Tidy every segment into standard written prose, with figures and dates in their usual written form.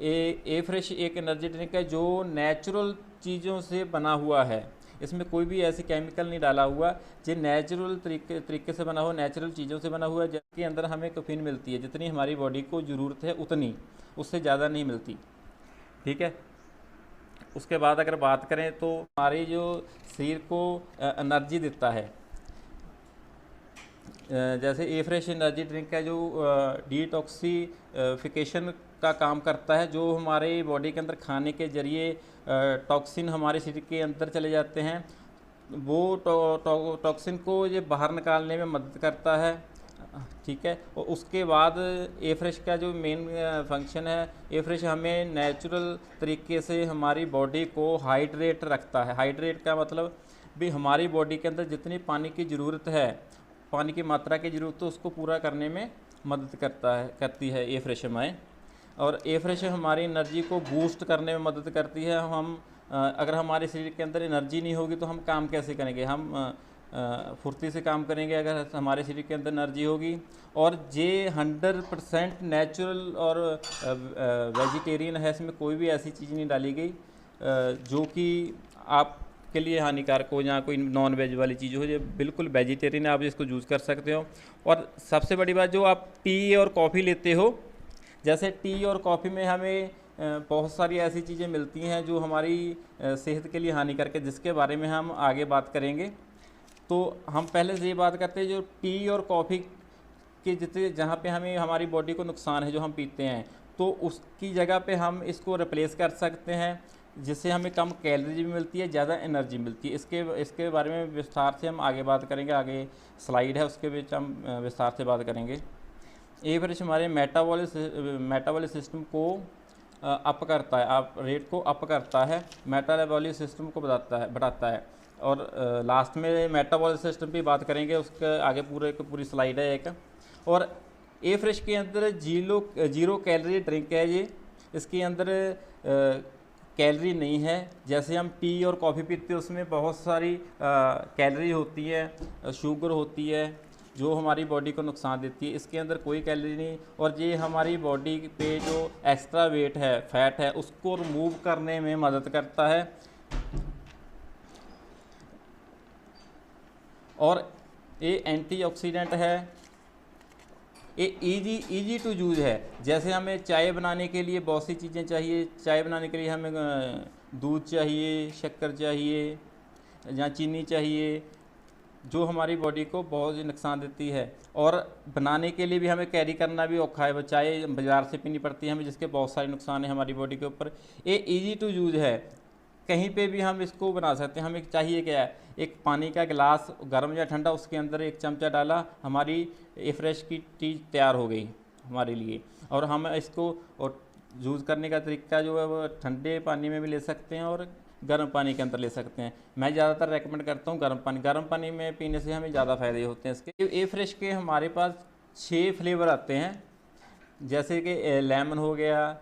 ए fresh एक energy drink है जो नेचुरल चीज़ों से बना हुआ है। इसमें कोई भी ऐसी केमिकल नहीं डाला हुआ, ये नेचुरल तरीके से बना हुआ, नेचुरल चीज़ों से बना हुआ है, जिसके अंदर हमें कैफीन मिलती है जितनी हमारी बॉडी को ज़रूरत है उतनी, उससे ज़्यादा नहीं मिलती। ठीक है। उसके बाद अगर बात करें तो हमारे जो शरीर को एनर्जी देता है, जैसे ए फ्रेश एनर्जी ड्रिंक है जो डिटॉक्सीफिकेशन का काम करता है, जो हमारे बॉडी के अंदर खाने के जरिए टॉक्सिन हमारे शरीर के अंदर चले जाते हैं, वो टॉक्सिन को ये बाहर निकालने में मदद करता है। ठीक है। और उसके बाद ए फ्रेश का जो मेन फंक्शन है, ए फ्रेश हमें नेचुरल तरीके से हमारी बॉडी को हाइड्रेट रखता है। हाइड्रेट का मतलब भी हमारी बॉडी के अंदर जितनी पानी की ज़रूरत है, पानी की मात्रा की ज़रूरत है, उसको पूरा करने में मदद करती है ए फ्रेश हमें। और ए फ्रेश हमारी एनर्जी को बूस्ट करने में मदद करती है। अगर हमारे शरीर के अंदर एनर्जी नहीं होगी तो हम काम कैसे करेंगे, हम फुर्ती से काम करेंगे अगर हमारे शरीर के अंदर एनर्जी होगी। और ये 100% नेचुरल और वेजिटेरियन है, इसमें कोई भी ऐसी चीज़ नहीं डाली गई जो कि आपके लिए हानिकारक हो या कोई नॉन वेज वाली चीज़ हो। ये बिल्कुल वेजिटेरियन है, आप इसको यूज़ कर सकते हो। और सबसे बड़ी बात, जो आप टी और कॉफ़ी लेते हो, जैसे टी और कॉफ़ी में हमें बहुत सारी ऐसी चीज़ें मिलती हैं जो हमारी सेहत के लिए हानिकारक है, जिसके बारे में हम आगे बात करेंगे। तो हम पहले से ये बात करते हैं जो टी और कॉफ़ी के जितने जहाँ पे हमें हमारी बॉडी को नुकसान है जो हम पीते हैं, तो उसकी जगह पे हम इसको रिप्लेस कर सकते हैं, जिससे हमें कम कैलोरी भी मिलती है, ज़्यादा एनर्जी मिलती है। इसके बारे में विस्तार से हम आगे बात करेंगे। आगे स्लाइड है, उसके बीच हम विस्तार से बात करेंगे। ए फ्रेश हमारे मेटाबॉलिक सिस्टम को अप करता है, आप रेट को अप करता है, मेटाबॉलिक सिस्टम को बढ़ाता है। और लास्ट में मेटाबॉलिक सिस्टम की बात करेंगे, उसके आगे पूरी स्लाइड है एक। और ए फ्रेश के अंदर जीरो कैलोरी ड्रिंक है ये, इसके अंदर कैलोरी नहीं है। जैसे हम टी और कॉफ़ी पीते हैं उसमें बहुत सारी कैलोरी होती है, शुगर होती है, जो हमारी बॉडी को नुकसान देती है। इसके अंदर कोई कैलोरी नहीं, और ये हमारी बॉडी पे जो एक्स्ट्रा वेट है, फैट है, उसको रिमूव करने में मदद करता है। और ये एंटीऑक्सीडेंट है, ये इजी टू यूज़ है। जैसे हमें चाय बनाने के लिए बहुत सी चीज़ें चाहिए, चाय बनाने के लिए हमें दूध चाहिए, शक्कर चाहिए या चीनी चाहिए, जो हमारी बॉडी को बहुत ही नुकसान देती है। और बनाने के लिए भी हमें कैरी करना भी औखा है, वो चाय बाज़ार से पीनी पड़ती है हमें, जिसके बहुत सारे नुकसान है हमारी बॉडी के ऊपर। ये इजी टू यूज़ है, कहीं पे भी हम इसको बना सकते हैं। हमें चाहिए क्या है, एक पानी का गिलास, गर्म या ठंडा, उसके अंदर एक चमचा डाला, हमारी ए फ्रेश की टी तैयार हो गई हमारे लिए। और हम इसको और यूज़ करने का तरीका जो है वो ठंडे पानी में भी ले सकते हैं और गर्म पानी के अंदर ले सकते हैं। मैं ज़्यादातर रेकमेंड करता हूँ गर्म पानी में पीने से हमें ज़्यादा फ़ायदे होते हैं इसके। ए फ्रेश के हमारे पास 6 फ्लेवर आते हैं, जैसे कि लेमन हो गया,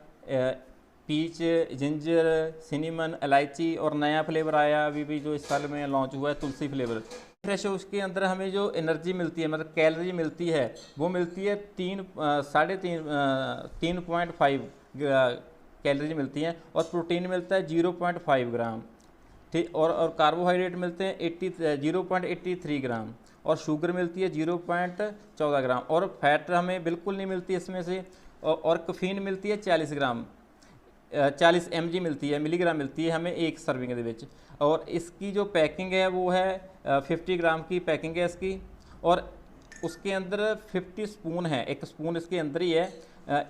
पीच, जिंजर, सिनेमन, इलायची, और नया फ्लेवर आया अभी भी जो इस साल में लॉन्च हुआ है, तुलसी फ्लेवर। फ्रेश है उसके अंदर हमें जो एनर्जी मिलती है, मतलब कैलोरी मिलती है, वो मिलती है 3.5 कैलोरी मिलती हैं। और प्रोटीन मिलता है 0.5 ग्राम, ठीक। और कार्बोहाइड्रेट मिलते हैं 0.83 ग्राम, और शुगर मिलती है 0.14 ग्राम, और फैट हमें बिल्कुल नहीं मिलती इसमें से। और कैफीन मिलती है 40 mg मिलती है, मिलीग्राम मिलती है हमें एक सर्विंग के विच। और इसकी जो पैकिंग है वो है 50 ग्राम की पैकिंग है इसकी। और उसके अंदर 50 स्पून है, एक स्पून इसके अंदर ही है।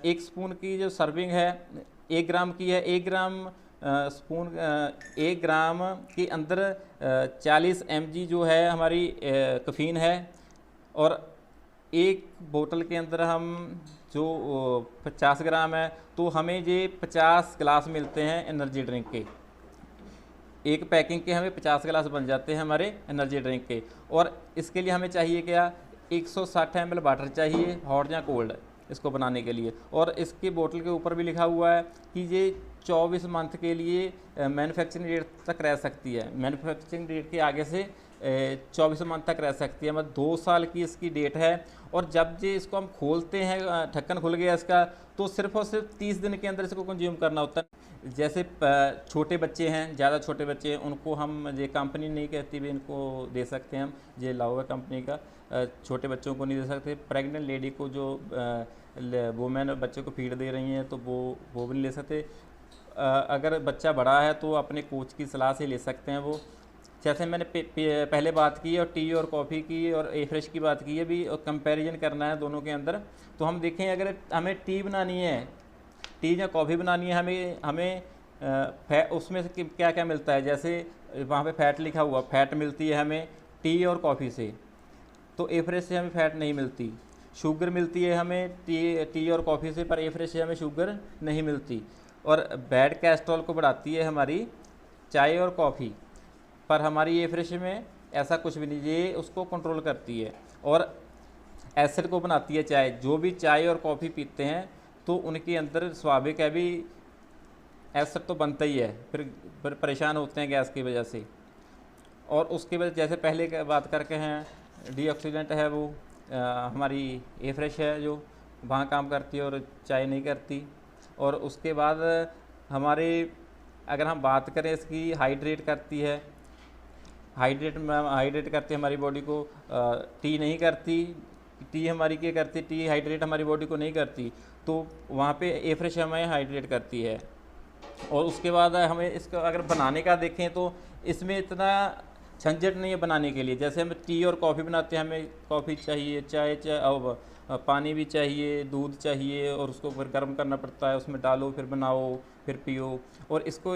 एक स्पून की जो सर्विंग है 1 ग्राम की है, 1 ग्राम के अंदर 40 mg जो है हमारी कैफीन है। और एक बोतल के अंदर हम जो 50 ग्राम है, तो हमें ये 50 गिलास मिलते हैं एनर्जी ड्रिंक के। एक पैकिंग के हमें 50 गिलास बन जाते हैं हमारे एनर्जी ड्रिंक के। और इसके लिए हमें चाहिए क्या, 160 ml वाटर चाहिए, हॉट या कोल्ड, इसको बनाने के लिए। और इसकी बोतल के ऊपर भी लिखा हुआ है कि ये 24 मंथ के लिए मैन्युफैक्चरिंग डेट तक रह सकती है। मैन्युफैक्चरिंग डेट के आगे से 24 मंथ तक रह सकती है, मतलब 2 साल की इसकी डेट है। और जब जे इसको हम खोलते हैं, ढक्कन खुल गया इसका, तो सिर्फ और सिर्फ 30 दिन के अंदर इसको कंज्यूम करना होता है। जैसे छोटे बच्चे हैं, ज़्यादा छोटे बच्चे हैं, उनको हम ये कंपनी नहीं कहती भी इनको दे सकते हैं हम, ये लाओ है कंपनी का, छोटे बच्चों को नहीं दे सकते। प्रेग्नेंट लेडी को जो वुमेन बच्चे को फीड दे रही हैं तो वो भी नहीं ले सकते। अगर बच्चा बड़ा है तो अपने कोच की सलाह से ले सकते हैं वो। जैसे मैंने पहले बात की, और टी और कॉफ़ी की और ए फ्रेश की बात की है भी, और कंपैरिजन करना है दोनों के अंदर। तो हम देखें, अगर हमें टी बनानी है, टी या कॉफ़ी बनानी है, हमें उसमें से क्या क्या मिलता है। जैसे वहाँ पे फैट लिखा हुआ, फैट मिलती है हमें टी और कॉफ़ी से, तो ए फ्रेश से हमें फ़ैट नहीं मिलती। शुगर मिलती है हमें टी और कॉफ़ी से, पर ए फ्रेश से हमें शुगर नहीं मिलती। और बैड कैस्ट्रॉल को बढ़ाती है हमारी चाय और कॉफ़ी, पर हमारी ए फ्रेश में ऐसा कुछ भी नहीं, ये उसको कंट्रोल करती है। और एसिड को बनाती है चाय। जो भी चाय और कॉफ़ी पीते हैं तो उनके अंदर स्वाभाविक है भी एसिड तो बनता ही है, फिर परेशान होते हैं गैस की वजह से। और उसके बाद जैसे पहले बात करके हैं, डीऑक्सीडेंट है वो हमारी ए फ्रेश है जो वहाँ काम करती है और चाय नहीं करती। और उसके बाद हमारे अगर हम बात करें इसकी, हाइड्रेट करती है, हाइड्रेट करती है हमारी बॉडी को। टी नहीं करती, टी हमारी क्या करती, टी हाइड्रेट हमारी बॉडी को नहीं करती, तो वहाँ पे ए फ्रेश हमें हाइड्रेट करती है। और उसके बाद हमें इसका अगर बनाने का देखें तो इसमें इतना झंझट नहीं है बनाने के लिए। जैसे हम टी और कॉफ़ी बनाते हैं, हमें कॉफ़ी चाहिए, और पानी भी चाहिए, दूध चाहिए, और उसको फिर गर्म करना पड़ता है, उसमें डालो, फिर बनाओ, फिर पियो। और इसको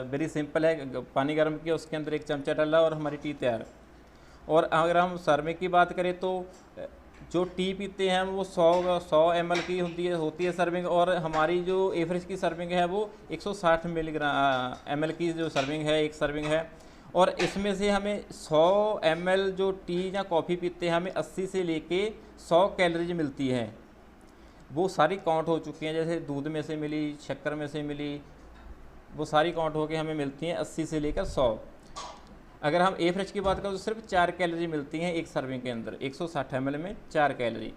वेरी सिंपल है, पानी गर्म किया, उसके अंदर 1 चमचा डाला और हमारी टी तैयार। और अगर हम सर्विंग की बात करें तो जो टी पीते हैं वो 100 ml की होती है सर्विंग, और हमारी जो ए फ्रेश की सर्विंग है वो 160 ml की जो सर्विंग है, एक सर्विंग है। और इसमें से हमें 100 ml जो टी या कॉफ़ी पीते हैं, हमें 80 से लेके 100 कैलोरीज मिलती है। वो सारी काउंट हो चुकी हैं, जैसे दूध में से मिली, शक्कर में से मिली, वो सारी काउंट होके हमें मिलती हैं 80 से लेकर 100। अगर हम ए फ्रेश की बात करें तो सिर्फ 4 कैलोरी मिलती हैं एक सर्विंग के अंदर, 160 ml में 4 कैलोरी।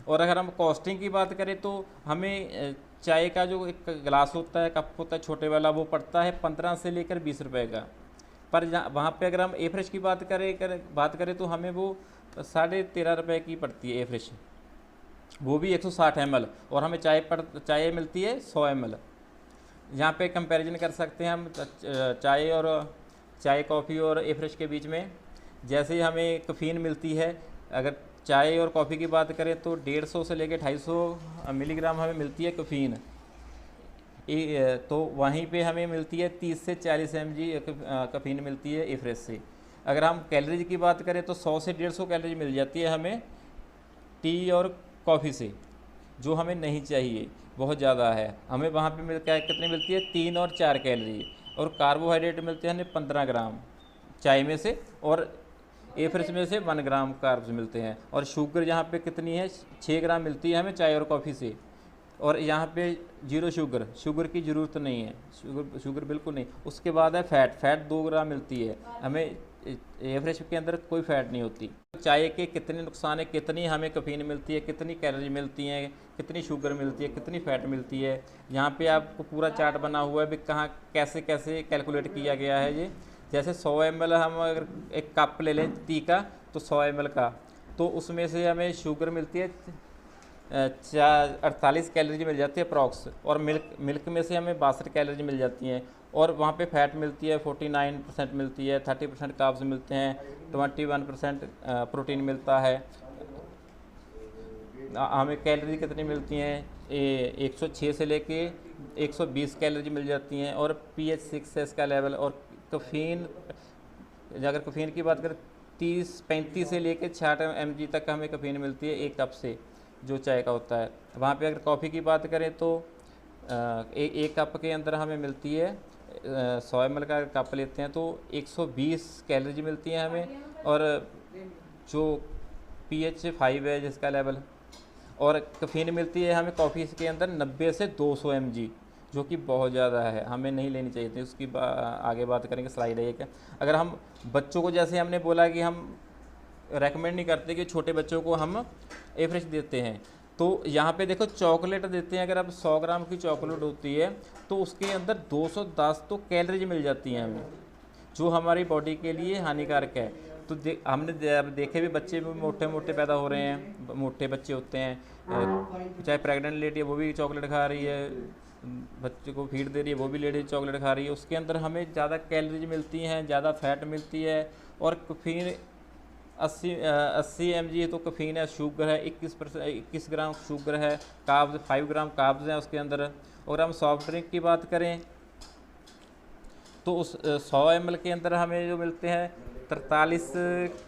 और अगर हम कॉस्टिंग की बात करें तो हमें चाय का जो एक गिलास होता है, कप होता है छोटे वाला, वो पड़ता है 15 से लेकर 20 रुपये का। पर वहाँ पे अगर हम ए फ्रेश की बात करें तो हमें वो 13.5 रुपये की पड़ती है ए फ्रेश, वो भी 160 ml। और हमें चाय मिलती है 100 ml। यहाँ पे कंपैरिजन कर सकते हैं हम चाय कॉफ़ी और ए फ्रेश के बीच में। जैसे हमें कैफीन मिलती है, अगर चाय और कॉफ़ी की बात करें तो 150 से लेकर 250 मिलीग्राम हमें मिलती है कैफीन, तो वहीं पे हमें मिलती है 30 से 40 mg कैफीन मिलती है ए फ्रेश से। अगर हम कैलोरीज की बात करें तो 100 से 150 कैलोरी मिल जाती है हमें टी और कॉफ़ी से, जो हमें नहीं चाहिए, बहुत ज़्यादा है। हमें वहाँ पे कितनी मिलती है, 3 और 4 कैलोरी। और कार्बोहाइड्रेट मिलते हैं हमें 15 ग्राम चाय में से, और ए फ्रेश में से 1 ग्राम कार्ब्स मिलते हैं। और शुगर यहाँ पे कितनी है, 6 ग्राम मिलती है हमें चाय और कॉफ़ी से। और यहाँ पे 0 शुगर की ज़रूरत नहीं है, शुगर बिल्कुल नहीं। उसके बाद है फ़ैट 2 ग्राम मिलती है हमें। ए फ्रेश के अंदर कोई फ़ैट नहीं होती। चाय के कितने नुकसान है, कितनी हमें कैफीन मिलती है, कितनी कैलोरी मिलती हैं, कितनी शुगर मिलती है, कितनी फ़ैट मिलती है, यहाँ पे आपको पूरा चार्ट बना हुआ है भी कहाँ कैसे कैसे कैलकुलेट किया गया है ये। जैसे 100 ml हम अगर एक कप ले लें टी का, तो 100 ml का, तो उसमें से हमें शुगर मिलती है 48 कैलोरी मिल जाती है अप्रॉक्स। और मिल्क में से हमें 62 कैलोरी मिल जाती हैं। और वहाँ पे फैट मिलती है 49% मिलती है, 30% कार्ब्स मिलते हैं, 21% प्रोटीन मिलता है। हमें कैलोरी कितनी मिलती हैं, 106 से लेके 120 कैलोरी मिल जाती हैं। और pH 6 है इसका लेवल। और कैफीन, अगर कैफीन की बात करें 35 से लेके 66 mg तक हमें कैफीन मिलती है एक कप से, जो चाय का होता है। वहाँ पे अगर कॉफ़ी की बात करें तो एक कप के अंदर हमें मिलती है 100 ml का कप लेते हैं तो 120 कैलोरी मिलती है हमें। और जो pH 5 है जिसका लेवल, और कैफीन मिलती है हमें कॉफ़ी के अंदर 90 से 200 mg, जो कि बहुत ज़्यादा है, हमें नहीं लेनी चाहिए थी। उसकी आगे बात करेंगे, स्लाइड है एक। अगर हम बच्चों को, जैसे हमने बोला कि हम रेकमेंड नहीं करते कि छोटे बच्चों को हम एवरेज देते हैं, तो यहाँ पे देखो चॉकलेट देते हैं। अगर अब 100 ग्राम की चॉकलेट होती है तो उसके अंदर 210 तो कैलोरीज मिल जाती हैं हमें, जो हमारी बॉडी के लिए हानिकारक है। तो हमने अब देखे भी बच्चे भी मोटे मोटे पैदा हो रहे हैं, मोटे बच्चे होते हैं। चाहे प्रेग्नेंट लेडी है वो भी चॉकलेट खा रही है, बच्चे को फीड दे रही है वो भी लेडी चॉकलेट खा रही है। उसके अंदर हमें ज़्यादा कैलोरीज मिलती हैं, ज़्यादा फैट मिलती है। और कैफीन 80 mg तो कैफीन है, शुगर है 21 ग्राम शुगर है, कार्ब्स 5 ग्राम कार्ब्स हैं उसके अंदर। और हम सॉफ्ट ड्रिंक की बात करें तो उस 100 ml के अंदर हमें जो मिलते हैं 43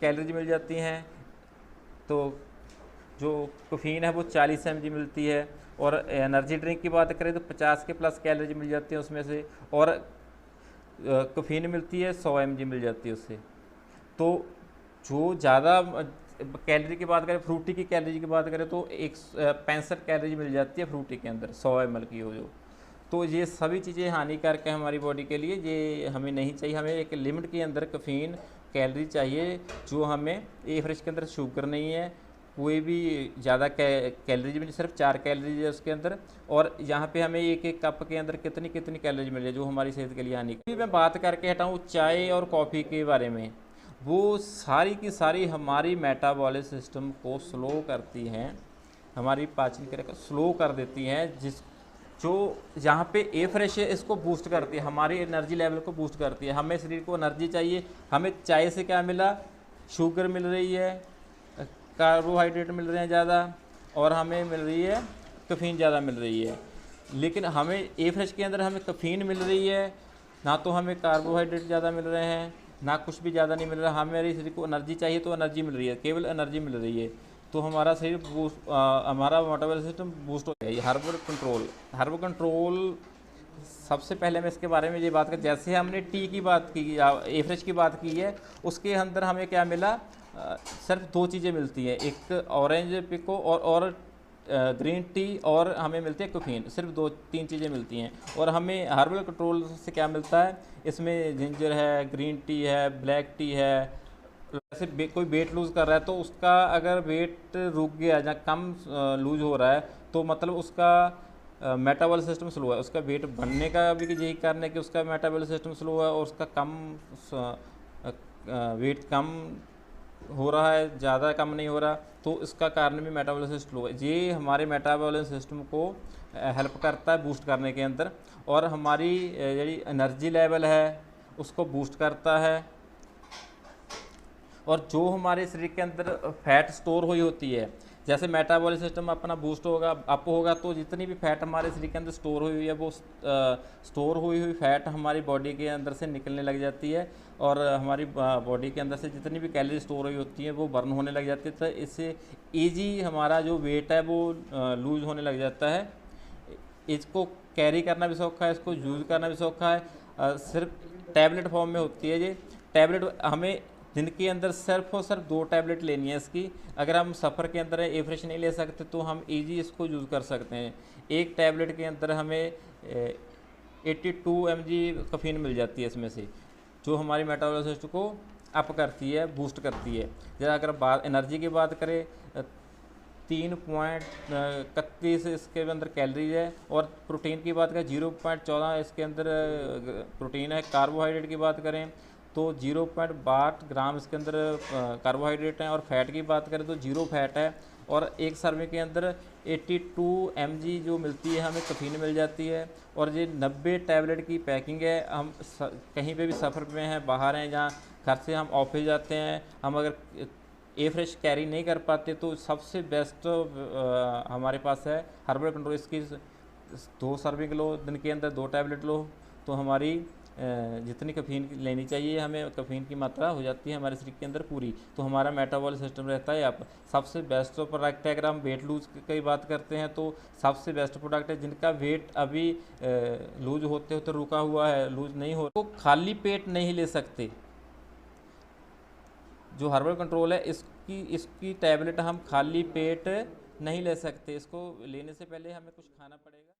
कैलोरीज मिल जाती हैं। तो जो कैफीन है वो 40 mg मिलती है। और एनर्जी ड्रिंक की बात करें तो 50 के प्लस कैलोरीज मिल जाती हैं उसमें से, और कैफीन मिलती है 100 mg मिल जाती है उससे। तो जो ज़्यादा कैलोरी की बात करें, फ्रूटी की कैलोरी की बात करें तो 65 कैलोरी मिल जाती है फ्रूटी के अंदर 100 ml की हो जो। तो ये सभी चीज़ें हानिकारक है हमारी बॉडी के लिए, ये हमें नहीं चाहिए। हमें एक लिमिट के अंदर कैफीन कैलोरी चाहिए, जो हमें एवरेज के अंदर शुगर नहीं है, कोई भी ज़्यादा कैलोरीज में, सिर्फ 4 कैलोरीज है उसके अंदर। और यहाँ पे हमें एक एक कप के अंदर कितनी कितनी कैलोरीज मिल रही है, जो हमारी सेहत के लिए हानिकारक। मैं बात करके हटाऊँ चाय और कॉफ़ी के बारे में, वो सारी की सारी हमारी मेटाबॉलिक सिस्टम को स्लो करती हैं, हमारी पाचन क्रिया को स्लो कर देती हैं। जो यहाँ पे ए फ्रेश है इसको बूस्ट करती है, हमारी एनर्जी लेवल को बूस्ट करती है। हमें शरीर को एनर्जी चाहिए, हमें चाय से क्या मिला, शुगर मिल रही है, कार्बोहाइड्रेट मिल रहे हैं ज़्यादा, और हमें मिल रही है कैफीन ज़्यादा मिल रही है। लेकिन हमें ए फ्रेश के अंदर हमें कैफीन मिल रही है, ना तो हमें कार्बोहाइड्रेट ज़्यादा मिल रहे हैं, ना कुछ भी ज़्यादा नहीं मिल रहा। हमारे शरीर को एनर्जी चाहिए तो एनर्जी मिल रही है, केवल एनर्जी मिल रही है। तो हमारा शरीर हमारा मेटाबॉलिक सिस्टम बूस्ट हो गया। हर्बल कंट्रोल सबसे पहले मैं इसके बारे में ये बात कर, जैसे हमने टी की बात की या एवरेज की बात की है, उसके अंदर हमें क्या मिला, सिर्फ 2 चीज़ें मिलती हैं, एक ऑरेंज पिको और ग्रीन टी, और हमें मिलती है कैफीन। सिर्फ 2-3 चीज़ें मिलती हैं। और हमें हर्बल कंट्रोल से क्या मिलता है, इसमें जिंजर है, ग्रीन टी है, ब्लैक टी है। जैसे कोई वेट लूज़ कर रहा है तो उसका अगर वेट रुक गया या कम लूज हो रहा है तो मतलब उसका मेटाबॉलिक सिस्टम स्लो है। उसका वेट बढ़ने का भी यही कारण है कि उसका मेटाबॉलिक सिस्टम स्लो है, और उसका वेट कम हो रहा है, ज़्यादा कम नहीं हो रहा। तो इसका कारण भी मेटाबॉलिक सिस्टम स्लो है। ये हमारे मेटाबॉलिक सिस्टम को हेल्प करता है बूस्ट करने के अंदर, और हमारी यही एनर्जी लेवल है उसको बूस्ट करता है। और जो हमारे शरीर के अंदर फैट स्टोर हुई होती है, जैसे मेटाबॉलिक सिस्टम अपना बूस्ट होगा, अप होगा, तो जितनी भी फैट हमारे शरीर के अंदर स्टोर हुई है वो स्टोर हुई फैट हमारी बॉडी के अंदर से निकलने लग जाती है, और हमारी बॉडी के अंदर से जितनी भी कैलोरी स्टोर हुई होती है वो बर्न होने लग जाती है। तो इससे ईजी हमारा जो वेट है वो लूज होने लग जाता है। इसको कैरी करना भी सौखा है, इसको यूज़ करना भी सौखा है। सिर्फ टैबलेट फॉर्म में होती है ये टैबलेट। हमें दिन के अंदर सिर्फ और सिर्फ 2 टैबलेट लेनी है इसकी। अगर हम सफ़र के अंदर एवरेज नहीं ले सकते तो हम इजी इसको यूज़ कर सकते हैं। एक टैबलेट के अंदर हमें 82 mg कैफीन मिल जाती है इसमें से, जो हमारी मेटाबॉलिक सिस्टम को अप करती है, बूस्ट करती है। जैसे अगर बात एनर्जी की बात करें, 3.31 इसके अंदर कैलोरीज है। और प्रोटीन की बात करें 0.14 इसके अंदर प्रोटीन है। कार्बोहाइड्रेट की बात करें तो 0.62 ग्राम इसके अंदर कार्बोहाइड्रेट हैं। और फैट की बात करें तो 0 फैट है। और एक सर्विंग के अंदर 82 mg जो मिलती है हमें कैफीन मिल जाती है। और ये 90 टैबलेट की पैकिंग है। हम कहीं पे भी सफ़र में हैं, बाहर हैं, जहाँ घर से हम ऑफिस जाते हैं, हम अगर ए फ्रेश कैरी नहीं कर पाते तो सबसे बेस्ट हमारे पास है हर्बल कंट्रोल। इसकी 2 सर्विंग लो, दिन के अंदर 2 टैबलेट लो, तो हमारी जितनी कैफीन लेनी चाहिए हमें कैफीन की मात्रा हो जाती है हमारे शरीर के अंदर पूरी। तो हमारा मेटाबॉलिक सिस्टम रहता है आप सबसे बेस्ट प्रोडक्ट है। अगर हम वेट लूज की बात करते हैं तो सबसे बेस्ट प्रोडक्ट है। जिनका वेट अभी लूज होते होते रुका हुआ है, लूज नहीं हो, तो खाली पेट नहीं ले सकते। जो हर्बल कंट्रोल है इसकी टैबलेट हम खाली पेट नहीं ले सकते। इसको लेने से पहले हमें कुछ खाना पड़ेगा।